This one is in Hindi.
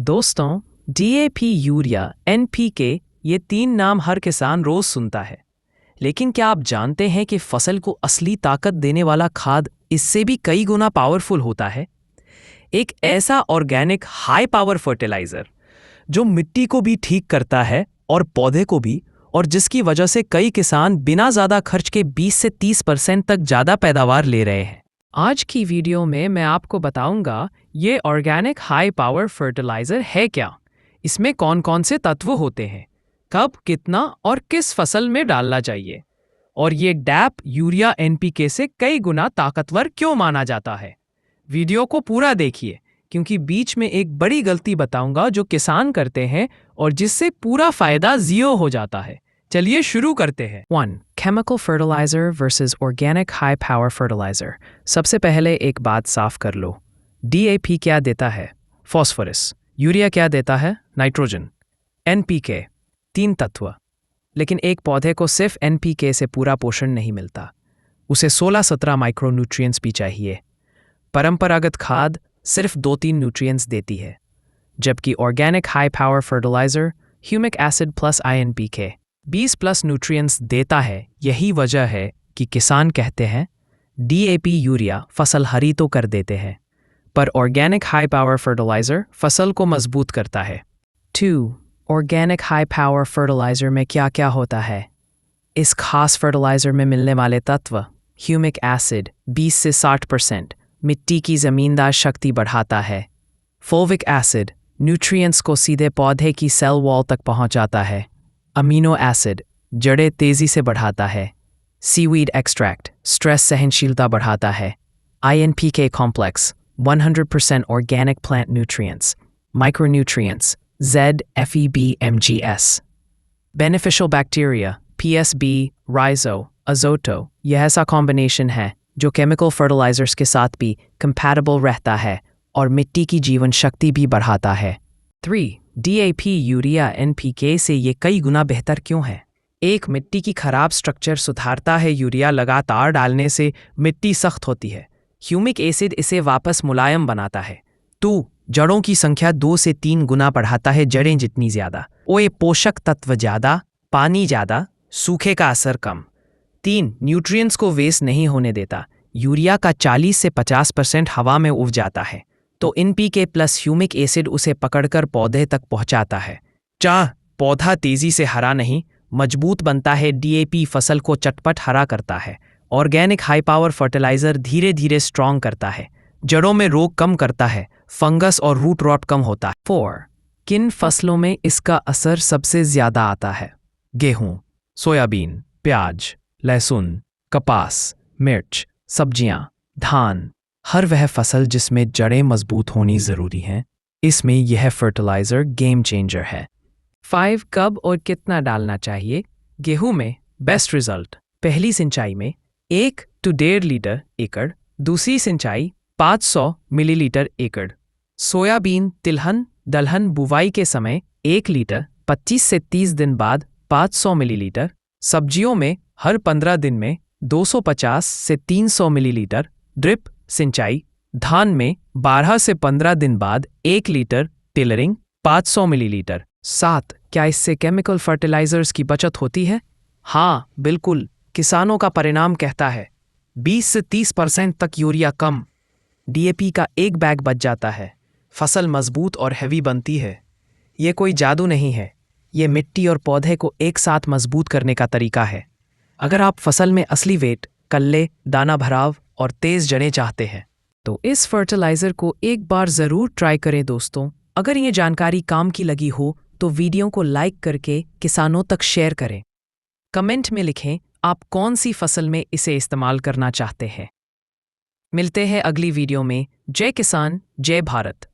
दोस्तों, डीएपी, यूरिया, एनपीके ये 3 नाम हर किसान रोज सुनता है। लेकिन क्या आप जानते हैं कि फसल को असली ताकत देने वाला खाद इससे भी कई गुना पावरफुल होता है? एक ऐसा ऑर्गेनिक हाई पावर फर्टिलाइजर जो मिट्टी को भी ठीक करता है और पौधे को भी, और जिसकी वजह से कई किसान बिना ज्यादा खर्च के 20 से 30% तक ज्यादा पैदावार ले रहे हैं। आज की वीडियो में मैं आपको बताऊंगा ये ऑर्गेनिक हाई पावर फर्टिलाइजर है क्या, इसमें कौन कौन से तत्व होते हैं, कब, कितना और किस फसल में डालना चाहिए, और ये डैप, यूरिया, एनपीके से कई गुना ताकतवर क्यों माना जाता है। वीडियो को पूरा देखिए, क्योंकि बीच में एक बड़ी गलती बताऊंगा जो किसान करते हैं और जिससे पूरा फायदा जीरो हो जाता है। चलिए शुरू करते हैं। 1. Chemical fertiliser versus organic high power fertiliser. सबसे पहले एक बात साफ कर लो, डीएपी क्या देता है? फॉस्फोरस। यूरिया क्या देता है? नाइट्रोजन। एनपीके 3 तत्व। लेकिन एक पौधे को सिर्फ एनपीके से पूरा पोषण नहीं मिलता, उसे 16-17 माइक्रोन्यूट्रिएंट्स भी चाहिए। परंपरागत खाद सिर्फ 2-3 न्यूट्रिएंट्स देती है, जबकि organic high power fertilizer humic acid plus INPK 20+ nutrients देता है। यही वजह है कि किसान कहते हैं डीएपी, यूरिया फसल हरी तो कर देते हैं, पर ऑर्गेनिक हाई पावर फर्टिलाइजर फसल को मजबूत करता है। 2. ऑर्गेनिक हाई पावर फर्टिलाइजर में क्या क्या होता है? इस खास फर्टिलाइजर में मिलने वाले तत्व: ह्यूमिक एसिड 20 से 60% मिट्टी की जमींदार शक्ति बढ़ाता है। फोलिक एसिड न्यूट्रिएंट्स को सीधे पौधे की सेल वॉल तक पहुंचाता है। अमीनो एसिड जड़ें तेजी से बढ़ाता है। सीवीड एक्सट्रैक्ट स्ट्रेस सहनशीलता बढ़ाता है। INPK complex 100% organic plant nutrients, micronutrients Z, FeB, MgS। Beneficial bacteria PSB, rhizo, अजोटो, यह ऐसा कॉम्बिनेशन है जो केमिकल फर्टिलाइजर्स के साथ भी कंपैटिबल रहता है और मिट्टी की जीवन शक्ति भी बढ़ाता है। 3. DAP, यूरिया, NPK से ये कई गुना बेहतर क्यों है? एक, मिट्टी की खराब स्ट्रक्चर सुधारता है। यूरिया लगातार डालने से मिट्टी सख्त होती है। ह्यूमिक एसिड इसे वापस मुलायम बनाता है। 2. जड़ों की संख्या 2 से 3 गुना बढ़ाता है। जड़ें जितनी ज्यादा, ओए पोषक तत्व ज्यादा, पानी ज्यादा, सूखे का असर कम। 3. न्यूट्रिएंट्स को वेस्ट नहीं होने देता। यूरिया का 40 से 50% हवा में उड़ जाता है, तो एनपीके प्लस ह्यूमिक एसिड उसे पकड़कर पौधे तक पहुंचाता है। 4. पौधा तेजी से हरा नहीं, मजबूत बनता है। डीएपी फसल को चटपट हरा करता है। ऑर्गेनिक हाई पावर फर्टिलाइजर धीरे धीरे स्ट्रॉन्ग करता है, जड़ों में रोग कम करता है, फंगस और रूट रॉट कम होता है। 4. किन फसलों में इसका असर सबसे ज्यादा आता है? गेहूं, सोयाबीन, प्याज, लहसुन, कपास, मिर्च, सब्जियां, धान, हर वह फसल जिसमें जड़ें मजबूत होनी जरूरी हैं, इसमें यह फर्टिलाइजर गेम चेंजर है। 5. कब और कितना डालना चाहिए? गेहूं में बेस्ट रिजल्ट पहली सिंचाई में 1 to 1.5 लीटर एकड़, दूसरी सिंचाई 500 मिलीलीटर एकड़। सोयाबीन, तिलहन, दलहन बुवाई के समय 1 लीटर, 25 से 30 दिन बाद 500 मिलीलीटर। सब्जियों में हर 15 दिन में 250 से 300 मिलीलीटर। ड्रिप सिंचाई। धान में 12 से 15 दिन बाद 1 लीटर, टेलरिंग 500 मिलीलीटर। 7. क्या इससे केमिकल फर्टिलाइजर्स की बचत होती है? हाँ, बिल्कुल। किसानों का परिणाम कहता है 20 से 30% तक यूरिया कम, डीएपी का एक बैग बच जाता है, फसल मजबूत और हैवी बनती है। ये कोई जादू नहीं है, ये मिट्टी और पौधे को एक साथ मजबूत करने का तरीका है। अगर आप फसल में असली वेट, कल्ले, दाना भराव और तेज जड़ें चाहते हैं, तो इस फर्टिलाइजर को एक बार जरूर ट्राई करें। दोस्तों, अगर ये जानकारी काम की लगी हो तो वीडियो को लाइक करके किसानों तक शेयर करें। कमेंट में लिखें आप कौन सी फसल में इसे इस्तेमाल करना चाहते हैं। मिलते हैं अगली वीडियो में। जय किसान, जय भारत।